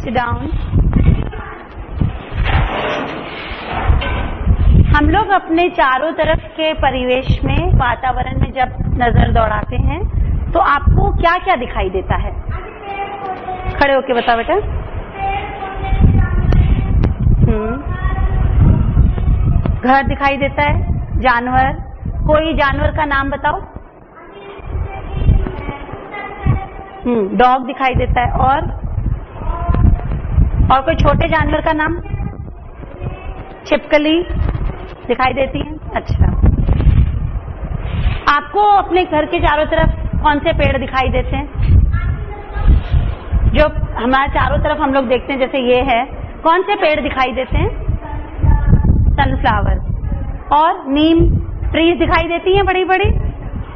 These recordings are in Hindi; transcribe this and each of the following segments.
Sit down. हम लोग अपने चारों तरफ के परिवेश में, वातावरण में जब नजर दौड़ाते हैं तो आपको क्या क्या दिखाई देता है? खड़े होके बताओ बेटा। घर दिखाई देता है, जानवर, कोई जानवर का नाम बताओ। डॉग दिखाई देता है, और कोई छोटे जानवर का नाम? छिपकली दिखाई देती है। अच्छा, आपको अपने घर के चारों तरफ कौन से पेड़ दिखाई देते हैं? जो हमारे चारों तरफ हम लोग देखते हैं, जैसे ये है, कौन से पेड़ दिखाई देते हैं? सनफ्लावर और नीम ट्रीज दिखाई देती हैं बड़ी बड़ी।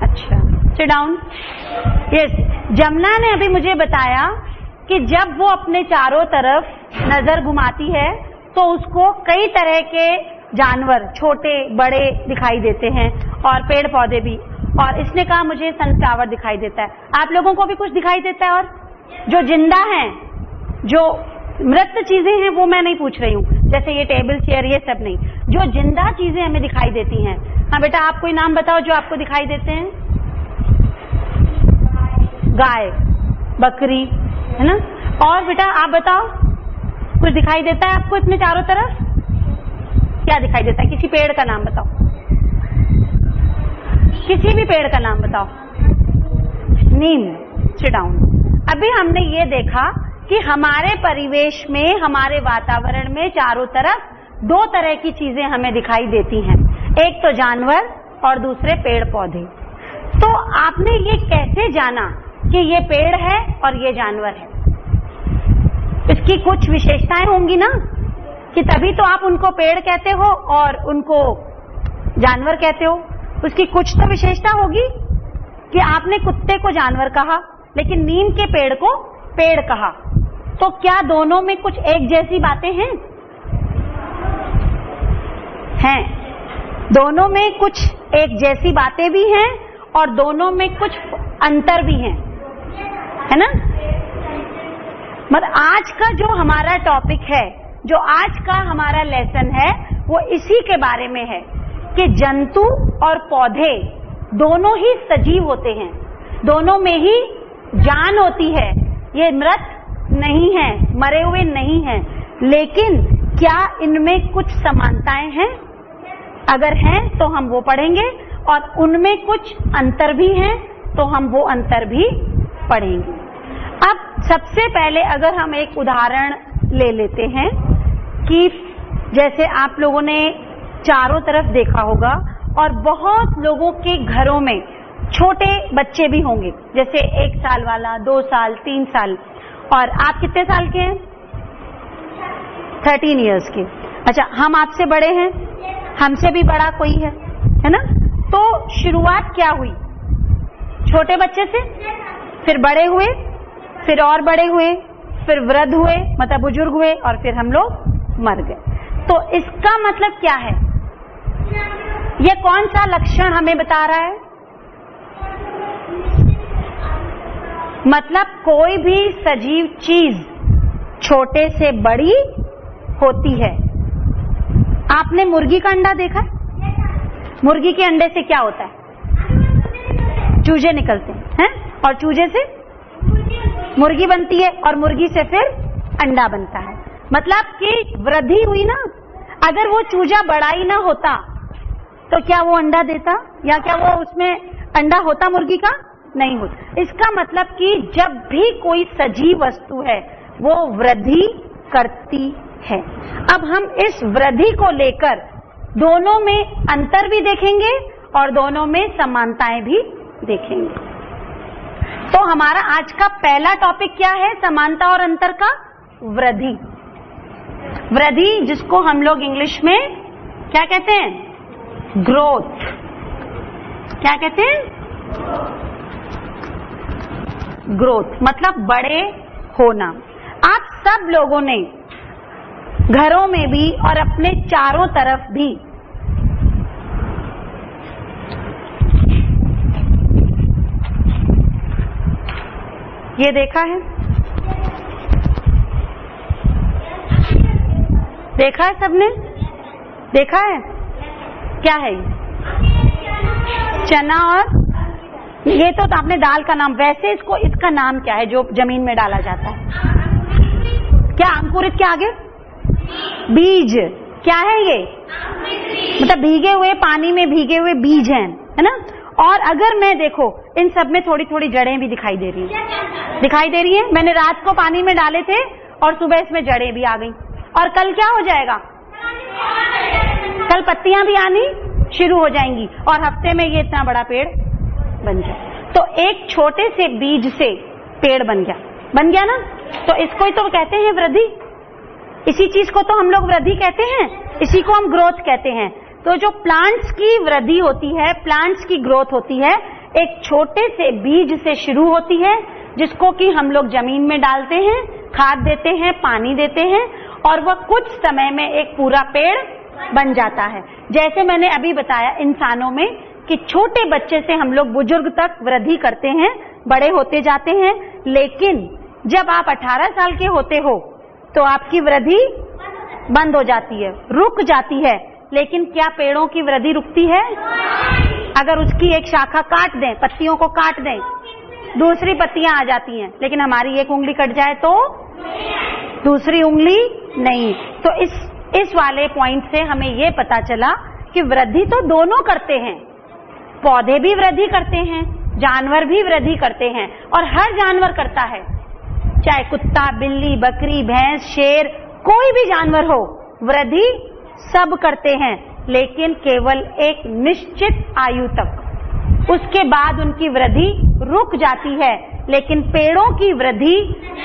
अच्छा, सिट डाउन। यस, जमुना ने अभी मुझे बताया कि जब वो अपने चारों तरफ नजर घुमाती है तो उसको कई तरह के जानवर, छोटे बड़े दिखाई देते हैं और पेड़ पौधे भी। और इसने कहा मुझे सनफ्लावर दिखाई देता है। आप लोगों को भी कुछ दिखाई देता है? और जो जिंदा हैं, जो मृत चीजें हैं, वो मैं नहीं पूछ रही हूँ, जैसे ये टेबल चेयर, ये सब नहीं, जो जिंदा चीजें हमें दिखाई देती हैं। हाँ बेटा, आप कोई नाम बताओ जो आपको दिखाई देते हैं। गाय, बकरी, है ना? और बेटा आप बताओ, कुछ दिखाई देता है आपको इतने चारों तरफ? क्या दिखाई देता है? किसी पेड़ का नाम बताओ, किसी भी पेड़ का नाम बताओ। नीम। Sit down. अभी हमने ये देखा कि हमारे परिवेश में, हमारे वातावरण में चारों तरफ दो तरह की चीजें हमें दिखाई देती हैं, एक तो जानवर और दूसरे पेड़ पौधे। तो आपने ये कैसे जाना कि ये पेड़ है और ये जानवर है? इसकी कुछ विशेषताएं होंगी ना, कि तभी तो आप उनको पेड़ कहते हो और उनको जानवर कहते हो। उसकी कुछ तो विशेषता होगी कि आपने कुत्ते को जानवर कहा लेकिन नीम के पेड़ को पेड़ कहा। तो क्या दोनों में कुछ एक जैसी बातें हैं? हैं। दोनों में कुछ एक जैसी बातें भी हैं और दोनों में कुछ अंतर भी हैं, है ना? मतलब आज का जो हमारा टॉपिक है, जो आज का हमारा लेसन है, वो इसी के बारे में है कि जंतु और पौधे दोनों ही सजीव होते हैं, दोनों में ही जान होती है। ये मृत नहीं है, मरे हुए नहीं हैं, लेकिन क्या इनमें कुछ समानताएं हैं? अगर हैं तो हम वो पढ़ेंगे, और उनमें कुछ अंतर भी हैं तो हम वो अंतर भी पढ़ेंगे। अब सबसे पहले अगर हम एक उदाहरण ले लेते हैं कि जैसे आप लोगों ने चारों तरफ देखा होगा और बहुत लोगों के घरों में छोटे बच्चे भी होंगे, जैसे 1 साल वाला, 2 साल, 3 साल। और आप कितने साल के हैं? 13 इयर्स के। अच्छा, हम आपसे बड़े हैं, हमसे भी बड़ा कोई है ना? तो शुरुआत क्या हुई? छोटे बच्चे से, फिर बड़े हुए, फिर और बड़े हुए, फिर वृद्ध हुए, मतलब बुजुर्ग हुए, और फिर हम लोग मर गए। तो इसका मतलब क्या है? ये कौन सा लक्षण हमें बता रहा है? मतलब कोई भी सजीव चीज छोटे से बड़ी होती है। आपने मुर्गी का अंडा देखा है? मुर्गी के अंडे से क्या होता है? चूजे निकलते हैं, और चूजे से मुर्गी बनती है, और मुर्गी से फिर अंडा बनता है। मतलब कि वृद्धि हुई ना। अगर वो चूजा बड़ा ही ना होता तो क्या वो अंडा देता, या क्या वो उसमें अंडा होता मुर्गी का? नहीं होता। इसका मतलब कि जब भी कोई सजीव वस्तु है वो वृद्धि करती है। अब हम इस वृद्धि को लेकर दोनों में अंतर भी देखेंगे और दोनों में समानताएं भी देखेंगे। तो हमारा आज का पहला टॉपिक क्या है? समानता और अंतर का। वृद्धि। वृद्धि, जिसको हम लोग इंग्लिश में क्या कहते हैं? ग्रोथ। क्या कहते हैं? ग्रोथ मतलब बड़े होना। आप सब लोगों ने घरों में भी और अपने चारों तरफ भी ये देखा है? देखा है सबने? देखा है? क्या है ये? चना। और ये तो आपने दाल का नाम, वैसे इसका नाम क्या है जो जमीन में डाला जाता है? क्या अंकुरित के आगे? बीज। क्या है ये? मतलब भीगे हुए, पानी में भीगे हुए बीज हैं, है ना? और अगर मैं देखो इन सब में थोड़ी थोड़ी जड़ें भी दिखाई दे रही हैं, दिखाई दे रही हैं। मैंने रात को पानी में डाले थे और सुबह इसमें जड़ें भी आ गई। और कल क्या हो जाएगा? कल पत्तियां भी आनी शुरू हो जाएंगी और हफ्ते में ये इतना बड़ा पेड़ बन जाए। तो एक छोटे से बीज से पेड़ बन गया ना? तो इसको ही तो कहते हैं वृद्धि। इसी चीज को तो हम लोग वृद्धि कहते हैं, इसी को हम ग्रोथ कहते हैं। तो जो प्लांट्स की वृद्धि होती है, प्लांट्स की ग्रोथ होती है, एक छोटे से बीज से शुरू होती है, जिसको कि हम लोग जमीन में डालते हैं, खाद देते हैं, पानी देते हैं, और वह कुछ समय में एक पूरा पेड़ बन जाता है। जैसे मैंने अभी बताया इंसानों में कि छोटे बच्चे से हम लोग बुजुर्ग तक वृद्धि करते हैं, बड़े होते जाते हैं, लेकिन जब आप 18 साल के होते हो तो आपकी वृद्धि बंद हो जाती है, रुक जाती है। लेकिन क्या पेड़ों की वृद्धि रुकती है? अगर उसकी एक शाखा काट दें, पत्तियों को काट दें, दूसरी पत्तियां आ जाती हैं, लेकिन हमारी एक उंगली कट जाए तो दूसरी उंगली नहीं। तो इस वाले पॉइंट से हमें यह पता चला कि वृद्धि तो दोनों करते हैं, पौधे भी वृद्धि करते हैं, जानवर भी वृद्धि करते हैं, और हर जानवर करता है, चाहे कुत्ता, बिल्ली, बकरी, भैंस, शेर, कोई भी जानवर हो, वृद्धि सब करते हैं, लेकिन केवल एक निश्चित आयु तक। उसके बाद उनकी वृद्धि रुक जाती है। लेकिन पेड़ों की वृद्धि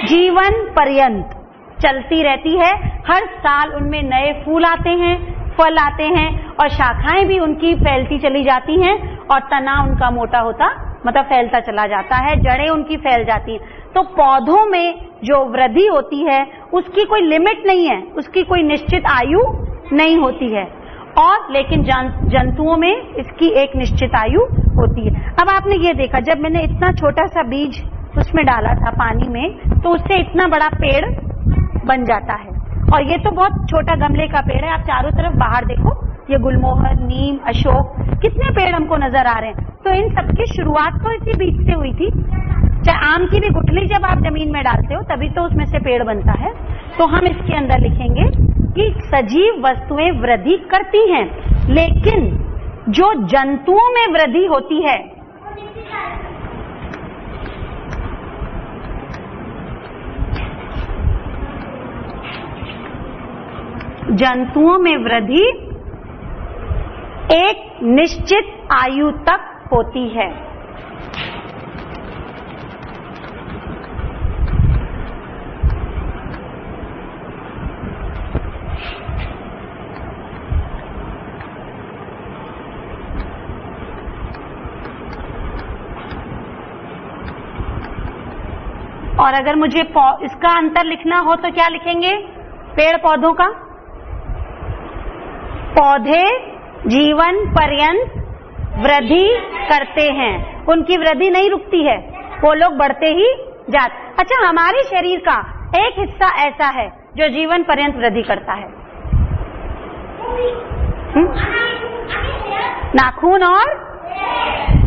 जीवन पर्यंत चलती रहती है। हर साल उनमें नए फूल आते हैं, फल आते हैं, और शाखाएं भी उनकी फैलती चली जाती हैं, और तना उनका मोटा होता मतलब फैलता चला जाता है, जड़ें उनकी फैल जाती हैं। तो पौधों में जो वृद्धि होती है उसकी कोई लिमिट नहीं है, उसकी कोई निश्चित आयु नहीं होती है, और लेकिन जंतुओं में इसकी एक निश्चित आयु होती है। अब आपने ये देखा, जब मैंने इतना छोटा सा बीज उसमें डाला था पानी में, तो उससे इतना बड़ा पेड़ बन जाता है। और ये तो बहुत छोटा गमले का पेड़ है। आप चारों तरफ बाहर देखो, ये गुलमोहर, नीम, अशोक, कितने पेड़ हमको नजर आ रहे हैं। तो इन सबकी शुरुआत तो इसी बीज से हुई थी। चाहे आम की भी गुठली जब आप जमीन में डालते हो तभी तो उसमें से पेड़ बनता है। तो हम इसके अंदर लिखेंगे कि सजीव वस्तुएं वृद्धि करती हैं, लेकिन जो जंतुओं में वृद्धि होती है, जंतुओं में वृद्धि एक निश्चित आयु तक होती है। और अगर मुझे इसका अंतर लिखना हो तो क्या लिखेंगे? पेड़ पौधों का, पौधे जीवन पर्यंत वृद्धि करते हैं, उनकी वृद्धि नहीं रुकती है, वो लोग बढ़ते ही जाते। अच्छा, हमारे शरीर का एक हिस्सा ऐसा है जो जीवन पर्यंत वृद्धि करता है, नाखून और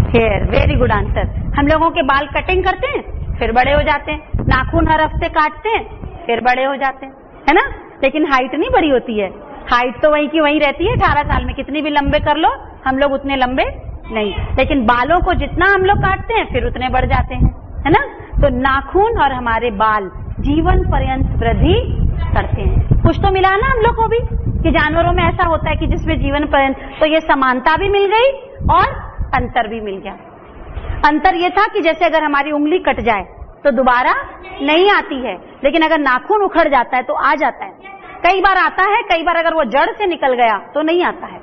हेयर। Very good answer. हम लोगों के बाल कटिंग करते हैं फिर बड़े हो जाते हैं, नाखून हर हफ्ते काटते हैं फिर बड़े हो जाते हैं, है ना? लेकिन हाइट नहीं बड़ी होती है, हाइट तो वहीं की वहीं रहती है। 18 साल में कितनी भी लंबे कर लो, हम लोग उतने लंबे नहीं। लेकिन बालों को जितना हम लोग काटते हैं फिर उतने बढ़ जाते हैं, है ना? तो नाखून और हमारे बाल जीवन पर्यंत वृद्धि करते हैं। कुछ तो मिला ना हम लोग को भी कि जानवरों में ऐसा होता है कि जिसमें जीवन पर्यंत, तो ये समानता भी मिल गई और अंतर भी मिल गया। अंतर ये था कि जैसे अगर हमारी उंगली कट जाए तो दोबारा नहीं आती है, लेकिन अगर नाखून उखड़ जाता है तो आ जाता है। कई बार आता है, कई बार अगर वो जड़ से निकल गया तो नहीं आता है।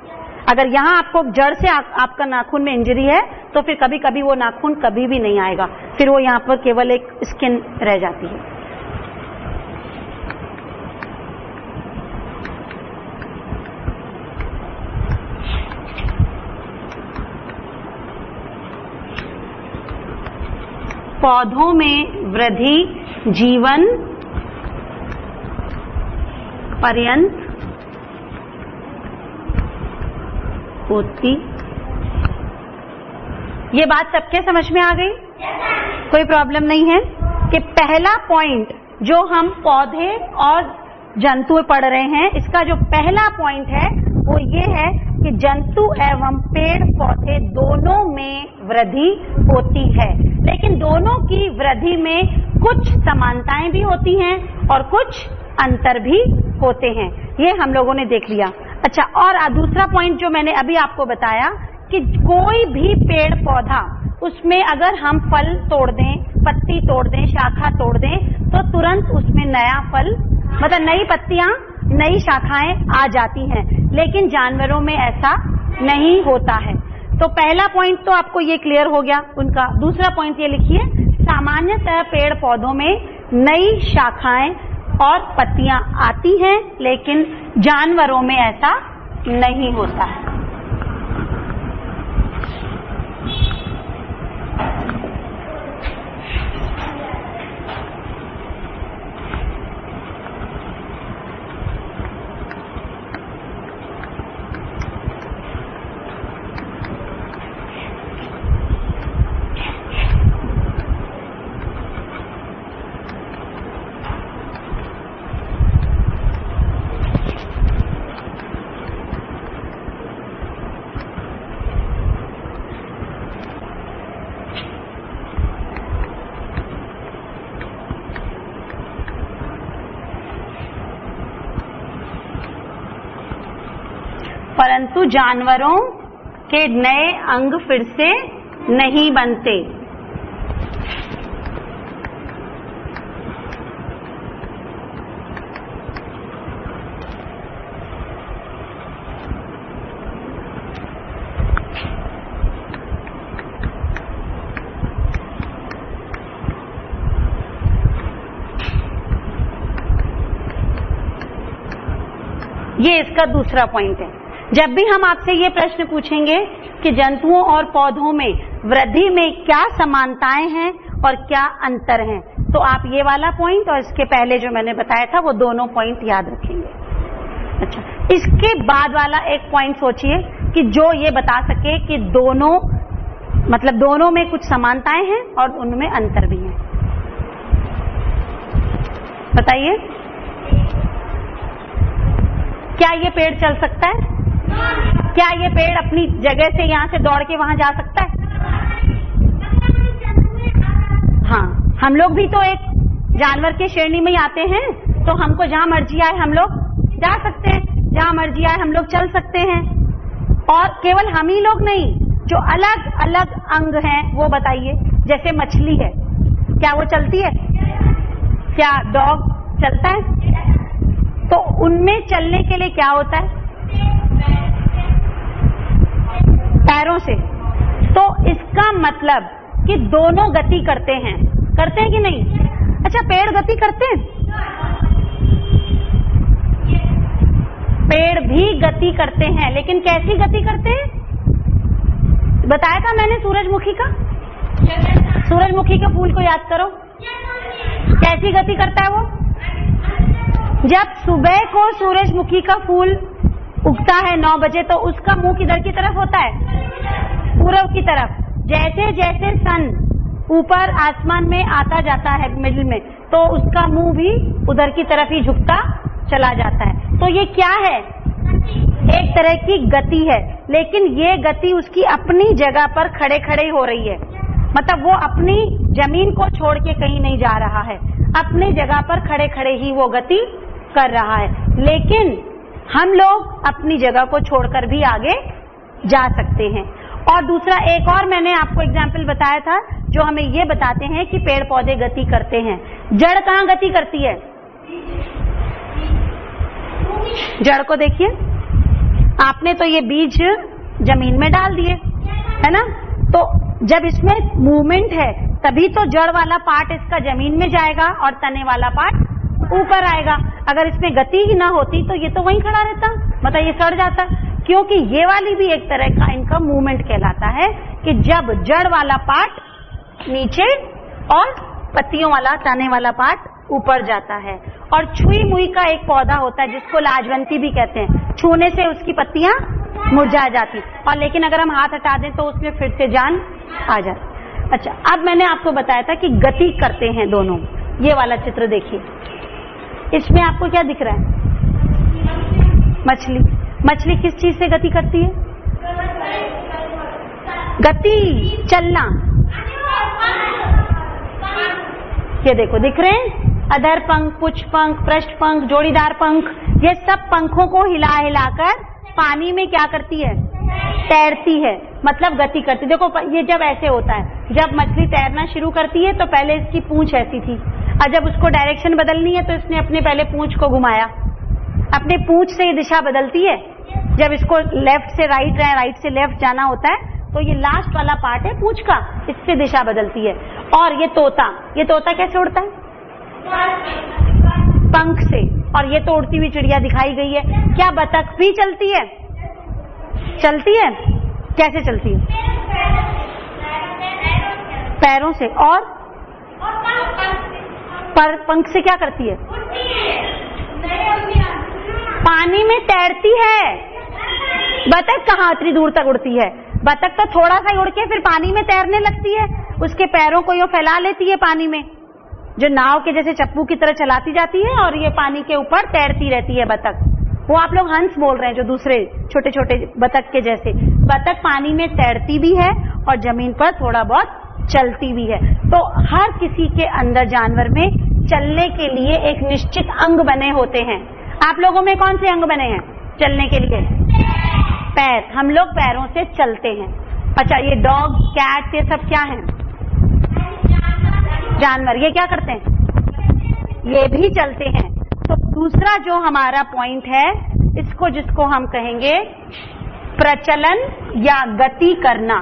अगर यहाँ आपको जड़ से आपका नाखून में इंजरी है तो फिर कभी कभी वो नाखून कभी भी नहीं आएगा, फिर वो यहाँ पर केवल एक स्किन रह जाती है। पौधों में वृद्धि जीवन पर्यंत होती। ये बात सबके समझ में आ गई? कोई प्रॉब्लम नहीं है कि पहला पॉइंट जो हम पौधे और जंतु पढ़ रहे हैं, इसका जो पहला पॉइंट है वो ये है कि जंतु एवं पेड़ पौधे दोनों में वृद्धि होती है, लेकिन दोनों की वृद्धि में कुछ समानताएं भी होती हैं और कुछ अंतर भी होते हैं। ये हम लोगों ने देख लिया। अच्छा, और दूसरा पॉइंट जो मैंने अभी आपको बताया कि कोई भी पेड़ पौधा, उसमें अगर हम फल तोड़ दें, पत्ती तोड़ दें, शाखा तोड़ दें, तो तुरंत उसमें नया फल, मतलब नई पत्तियां, नई शाखाएं आ जाती हैं, लेकिन जानवरों में ऐसा नहीं होता है। तो पहला पॉइंट तो आपको ये क्लियर हो गया उनका। दूसरा पॉइंट ये लिखिए, सामान्यतः पेड़ पौधों में नई शाखाएं और पत्तियां आती हैं, लेकिन जानवरों में ऐसा नहीं होता है। परंतु जानवरों के नए अंग फिर से नहीं बनते। ये इसका दूसरा पॉइंट है। जब भी हम आपसे ये प्रश्न पूछेंगे कि जंतुओं और पौधों में वृद्धि में क्या समानताएं हैं और क्या अंतर हैं, तो आप ये वाला पॉइंट और इसके पहले जो मैंने बताया था वो दोनों पॉइंट याद रखेंगे। अच्छा, इसके बाद वाला एक पॉइंट सोचिए कि जो ये बता सके कि दोनों, मतलब दोनों में कुछ समानताएं हैं और उनमें अंतर भी हैं। बताइए, क्या ये पेड़ चल सकता है? क्या ये पेड़ अपनी जगह से यहां से दौड़ के वहां जा सकता है? हाँ, हम लोग भी तो एक जानवर के श्रेणी में ही आते हैं, तो हमको जहां मर्जी आए हम लोग जा सकते हैं, जहां मर्जी आए हम लोग चल सकते हैं। और केवल हम ही लोग नहीं, जो अलग अलग अंग हैं वो बताइए। जैसे मछली है, क्या वो चलती है? क्या डॉग चलता है? तो उनमें चलने के लिए क्या होता है? पैरों से। तो इसका मतलब कि दोनों गति करते हैं कि नहीं? अच्छा, पेड़ गति करते हैं? पेड़ भी गति करते हैं, लेकिन कैसी गति करते हैं? बताया था मैंने सूरजमुखी का। सूरजमुखी के फूल को याद करो, कैसी गति करता है वो? जब सुबह को सूरजमुखी का फूल उगता है 9 बजे, तो उसका मुंह किधर की तरफ होता है? पूरब की तरफ। जैसे जैसे सन ऊपर आसमान में आता जाता है मिडिल में, तो उसका मुंह भी उधर की तरफ ही झुकता चला जाता है। तो ये क्या है? एक तरह की गति है, लेकिन ये गति उसकी अपनी जगह पर खड़े खड़े हो रही है। मतलब वो अपनी जमीन को छोड़ के कहीं नहीं जा रहा है, अपनी जगह पर खड़े खड़े ही वो गति कर रहा है। लेकिन हम लोग अपनी जगह को छोड़कर भी आगे जा सकते हैं। और दूसरा, एक और मैंने आपको एग्जाम्पल बताया था जो हमें ये बताते हैं कि पेड़ पौधे गति करते हैं। जड़ कहाँ गति करती है? जड़ को देखिए, आपने तो ये बीज जमीन में डाल दिए, है ना? तो जब इसमें मूवमेंट है तभी तो जड़ वाला पार्ट इसका जमीन में जाएगा और तने वाला पार्ट ऊपर आएगा। अगर इसमें गति ही ना होती तो ये तो वहीं खड़ा रहता, मतलब ये सड़ जाता। क्योंकि ये वाली भी एक तरह का इनका मूवमेंट कहलाता है कि जब जड़ वाला पार्ट नीचे और पत्तियों वाला, तने वाला पार्ट ऊपर जाता है। और छुई मुई का एक पौधा होता है जिसको लाजवंती भी कहते हैं। छूने से उसकी पत्तियां मुरझा जाती, और लेकिन अगर हम हाथ हटा दें तो उसमें फिर से जान आ जाती। अच्छा, अब मैंने आपको बताया था कि गति करते हैं दोनों। ये वाला चित्र देखिए, इसमें आपको क्या दिख रहा है? मछली। मछली किस चीज से गति करती है? गति, चलना। ये देखो, दिख रहे हैं? अधर पंख, पुच्छ पंख, पृष्ठ पंख, जोड़ीदार पंख, ये सब पंखों को हिला हिलाकर पानी में क्या करती है? तैरती है, मतलब गति करती। देखो ये जब ऐसे होता है, जब मछली तैरना शुरू करती है तो पहले इसकी पूंछ ऐसी थी, और जब उसको डायरेक्शन बदलनी है तो इसने अपने पहले पूंछ को घुमाया, अपने पूंछ से ये दिशा बदलती है। जब इसको लेफ्ट से राइट या राइट से लेफ्ट जाना होता है तो ये लास्ट वाला पार्ट है पूंछ का, इससे दिशा बदलती है। और ये तोता कैसे उड़ता है? पंख से। और ये तो उड़ती हुई चिड़िया दिखाई गई है। क्या बतख भी चलती है? चलती है। कैसे चलती है? पैरों से। और पर पंख से क्या करती है? पानी में तैरती है। बतख कहाँ इतनी दूर तक उड़ती है? बतख तो थोड़ा सा ही उड़ के फिर पानी में तैरने लगती है, उसके पैरों को यूं फैला लेती है पानी में, जो नाव के जैसे चप्पू की तरह चलाती जाती है, और ये पानी के ऊपर तैरती रहती है बतख। वो आप लोग हंस बोल रहे हैं, जो दूसरे छोटे छोटे बतख के जैसे। बतख पानी में तैरती भी है और जमीन पर थोड़ा बहुत चलती भी है। तो हर किसी के अंदर जानवर में चलने के लिए एक निश्चित अंग बने होते हैं। आप लोगों में कौन से अंग बने हैं चलने के लिए? पैर। हम लोग पैरों से चलते हैं। अच्छा, ये डॉग, कैट, ये सब क्या हैं? जानवर। ये क्या करते हैं? ये भी चलते हैं। तो दूसरा जो हमारा पॉइंट है, जिसको हम कहेंगे प्रचलन या गति करना।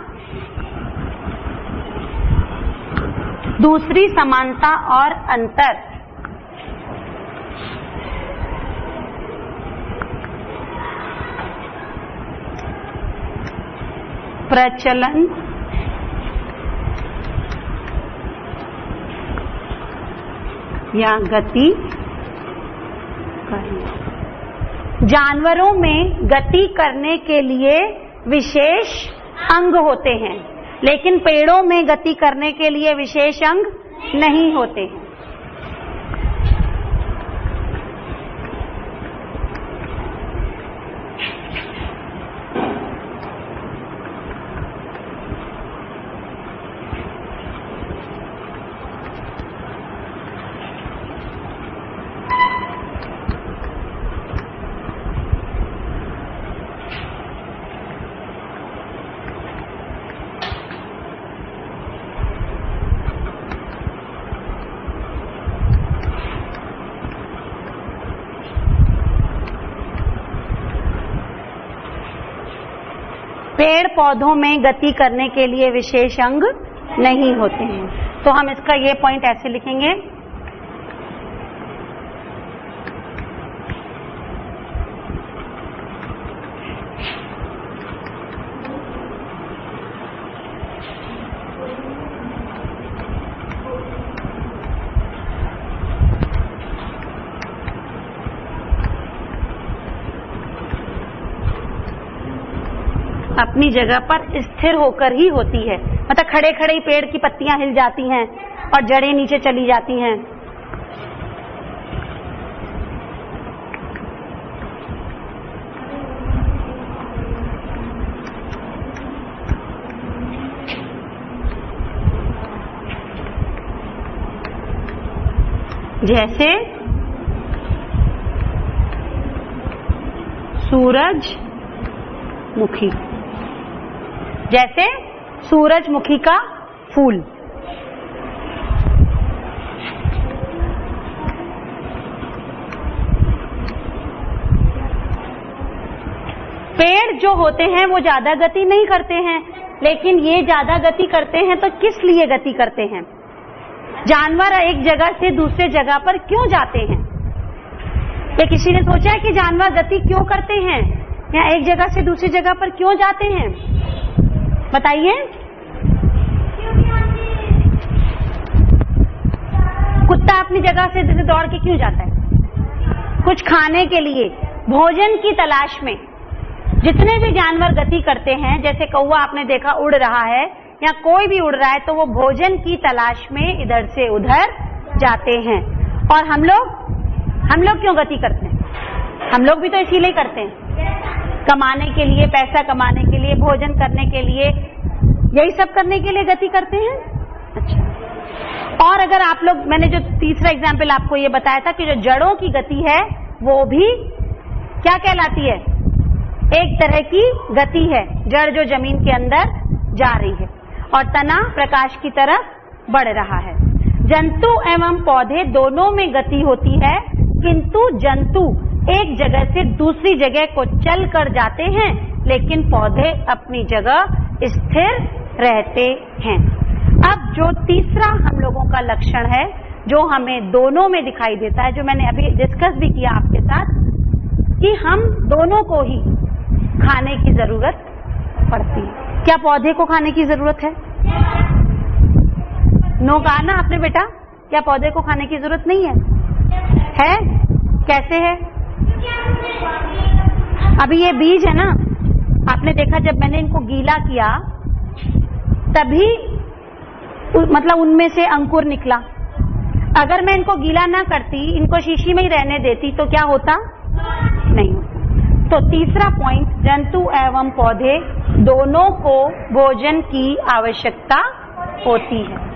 दूसरी समानता और अंतर, प्रचलन या गति करना। जानवरों में गति करने के लिए विशेष अंग होते हैं, लेकिन पेड़ों में गति करने के लिए विशेष अंग नहीं होते हैं। पेड़ पौधों में गति करने के लिए विशेष अंग नहीं होते हैं। तो हम इसका ये पॉइंट ऐसे लिखेंगे, अपनी जगह पर स्थिर होकर ही होती है। मतलब खड़े खड़े ही पेड़ की पत्तियां हिल जाती हैं और जड़ें नीचे चली जाती हैं। जैसे सूरजमुखी, जैसे सूरजमुखी का फूल। पेड़ जो होते हैं वो ज्यादा गति नहीं करते हैं, लेकिन ये ज्यादा गति करते हैं। तो किस लिए गति करते हैं? जानवर एक जगह से दूसरे जगह पर क्यों जाते हैं? ये किसी ने सोचा है कि जानवर गति क्यों करते हैं या एक जगह से दूसरी जगह पर क्यों जाते हैं? बताइए। कुत्ता अपनी जगह से दौड़ के क्यों जाता है? कुछ खाने के लिए, भोजन की तलाश में। जितने भी जानवर गति करते हैं, जैसे कौवा आपने देखा उड़ रहा है या कोई भी उड़ रहा है, तो वो भोजन की तलाश में इधर से उधर जाते हैं। और हम लोग क्यों गति करते हैं? हम लोग भी तो इसीलिए करते हैं, कमाने के लिए, पैसा कमाने के लिए, भोजन करने के लिए, यही सब करने के लिए गति करते हैं। अच्छा, और अगर आप लोग, मैंने जो तीसरा एग्जाम्पल आपको ये बताया था कि जो जड़ों की गति है वो भी क्या कहलाती है? एक तरह की गति है। जड़ जो जमीन के अंदर जा रही है और तना प्रकाश की तरफ बढ़ रहा है। जंतु एवं पौधे दोनों में गति होती है, किंतु जंतु एक जगह से दूसरी जगह को चल कर जाते हैं, लेकिन पौधे अपनी जगह स्थिर रहते हैं। अब जो तीसरा हम लोगों का लक्षण है, जो हमें दोनों में दिखाई देता है, जो मैंने अभी डिस्कस भी किया आपके साथ, कि हम दोनों को ही खाने की जरूरत पड़ती है। क्या पौधे को खाने की जरूरत है? नो कहा ना आपने बेटा, क्या पौधे को खाने की जरूरत नहीं है? है? कैसे है? अभी ये बीज है ना, आपने देखा जब मैंने इनको गीला किया तभी मतलब उनमें से अंकुर निकला। अगर मैं इनको गीला ना करती, इनको शीशी में ही रहने देती, तो क्या होता? नहीं होता। तो तीसरा पॉइंट, जंतु एवं पौधे दोनों को भोजन की आवश्यकता होती है।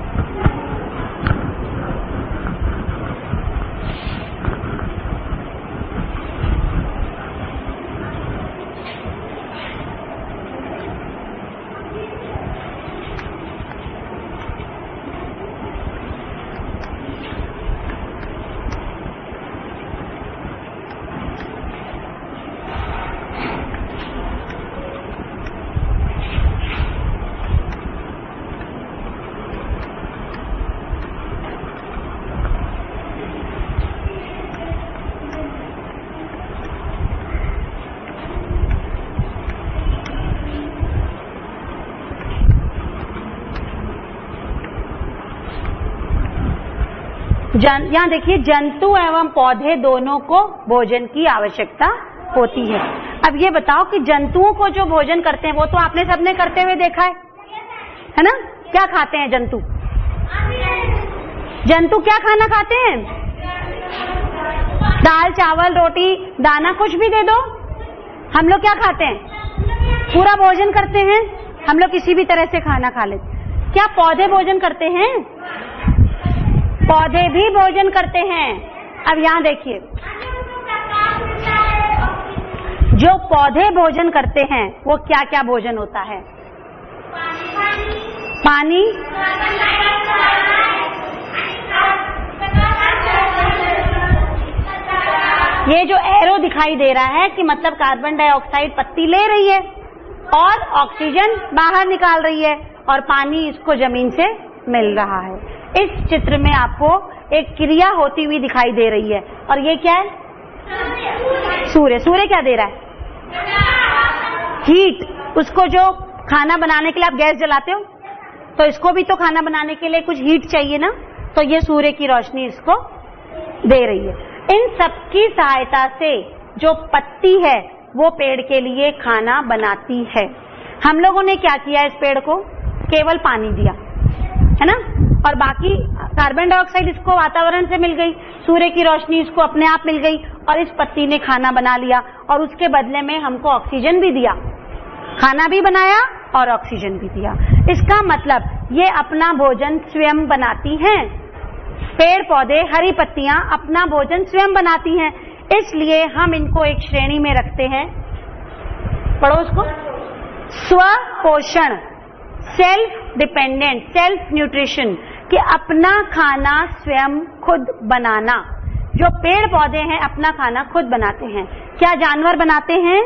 यहाँ देखिए, जंतु एवं पौधे दोनों को भोजन की आवश्यकता होती है। अब ये बताओ कि जंतुओं को जो भोजन करते हैं वो तो आपने सबने करते हुए देखा है ना? क्या खाते हैं जंतु? जंतु क्या खाना खाते हैं? दाल, चावल, रोटी, दाना, कुछ भी दे दो। हम लोग क्या खाते हैं? पूरा भोजन करते हैं। हम लोग किसी भी तरह से खाना खा लेते। क्या पौधे भोजन करते हैं? पौधे भी भोजन करते हैं। अब यहां देखिए, जो पौधे भोजन करते हैं वो क्या क्या भोजन होता है? पानी, ये जो एरो दिखाई दे रहा है कि मतलब कार्बन डाइऑक्साइड पत्ती ले रही है और ऑक्सीजन बाहर निकाल रही है और पानी इसको जमीन से मिल रहा है। इस चित्र में आपको एक क्रिया होती हुई दिखाई दे रही है। और ये क्या है? सूर्य। सूर्य क्या दे रहा है? हीट। उसको जो खाना बनाने के लिए आप गैस जलाते हो, तो इसको भी तो खाना बनाने के लिए कुछ हीट चाहिए ना, तो ये सूर्य की रोशनी इसको दे रही है। इन सबकी सहायता से जो पत्ती है वो पेड़ के लिए खाना बनाती है। हम लोगों ने क्या किया? इस पेड़ को केवल पानी दिया, है ना, और बाकी कार्बन डाइऑक्साइड इसको वातावरण से मिल गई, सूर्य की रोशनी इसको अपने आप मिल गई और इस पत्ती ने खाना बना लिया और उसके बदले में हमको ऑक्सीजन भी दिया। खाना भी बनाया और ऑक्सीजन भी दिया। इसका मतलब ये अपना भोजन स्वयं बनाती हैं। पेड़ पौधे, हरी पत्तियां अपना भोजन स्वयं बनाती हैं। इसलिए हम इनको एक श्रेणी में रखते हैं, पढ़ो उसको, स्वपोषण, सेल्फ डिपेंडेंट, सेल्फ न्यूट्रिशन, कि अपना खाना स्वयं खुद बनाना। जो पेड़ पौधे हैं अपना खाना खुद बनाते हैं। क्या जानवर बनाते हैं?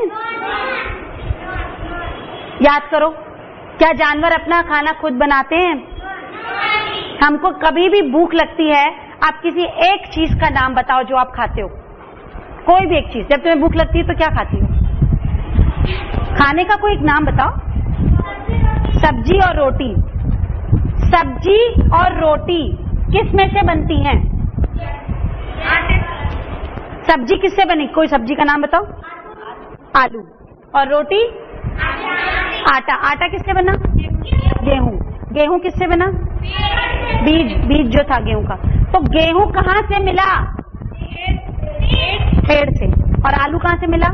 याद करो, क्या जानवर अपना खाना खुद बनाते हैं? हमको कभी भी भूख लगती है, आप किसी एक चीज का नाम बताओ जो आप खाते हो, कोई भी एक चीज। जब तुम्हें भूख लगती है तो क्या खाती हो? खाने का कोई एक नाम बताओ। सब्जी और रोटी। सब्जी और रोटी किस में से बनती हैं? सब्जी किससे बनी? कोई सब्जी का नाम बताओ। आलू। और रोटी आटा। आटा किससे बना? गेहूं। गेहूं किससे बना? बीज जो था गेहूं का। तो गेहूं कहां से मिला? पेड़ से। और आलू कहां से मिला?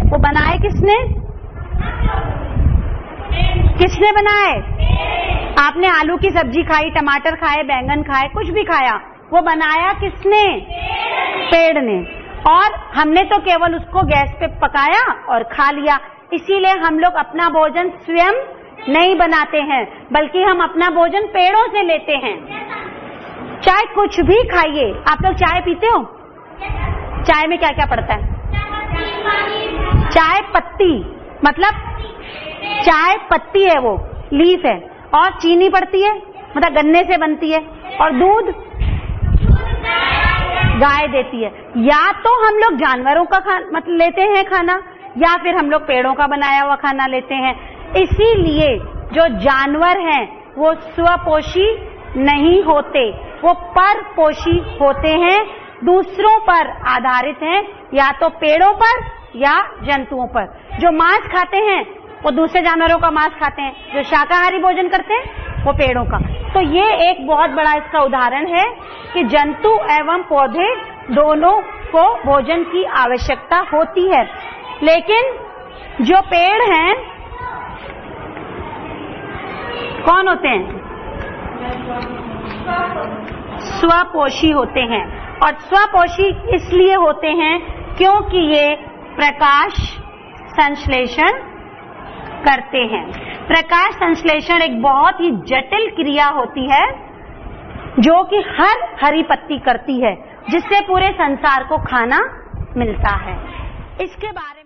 वो बनाए किसने? किसने बनाए? आपने आलू की सब्जी खाई, टमाटर खाए, बैंगन खाए, कुछ भी खाया, वो बनाया किसने? पेड़ ने। और हमने तो केवल उसको गैस पे पकाया और खा लिया। इसीलिए हम लोग अपना भोजन स्वयं नहीं बनाते हैं, बल्कि हम अपना भोजन पेड़ों से लेते हैं। चाहे कुछ भी खाइए। आप लोग चाय पीते हो? चाय में क्या क्या पड़ता है? चाय पत्ती, मतलब चाय पत्ती है, वो लीफ है। और चीनी पड़ती है, मतलब गन्ने से बनती है। और दूध गाय देती है। या तो हम लोग जानवरों का मतलब लेते हैं खाना, या फिर हम लोग पेड़ों का बनाया हुआ खाना लेते हैं। इसीलिए जो जानवर हैं वो स्वपोषी नहीं होते, वो परपोषी होते हैं, दूसरों पर आधारित हैं, या तो पेड़ों पर या जंतुओं पर। जो मांस खाते हैं वो दूसरे जानवरों का मांस खाते हैं, जो शाकाहारी भोजन करते हैं वो पेड़ों का। तो ये एक बहुत बड़ा इसका उदाहरण है कि जंतु एवं पौधे दोनों को भोजन की आवश्यकता होती है। लेकिन जो पेड़ हैं कौन होते हैं? स्वपोषी होते हैं। और स्वपोषी इसलिए होते हैं क्योंकि ये प्रकाश संश्लेषण करते हैं। प्रकाश संश्लेषण एक बहुत ही जटिल क्रिया होती है जो कि हर हरी पत्ती करती है, जिससे पूरे संसार को खाना मिलता है। इसके बारे में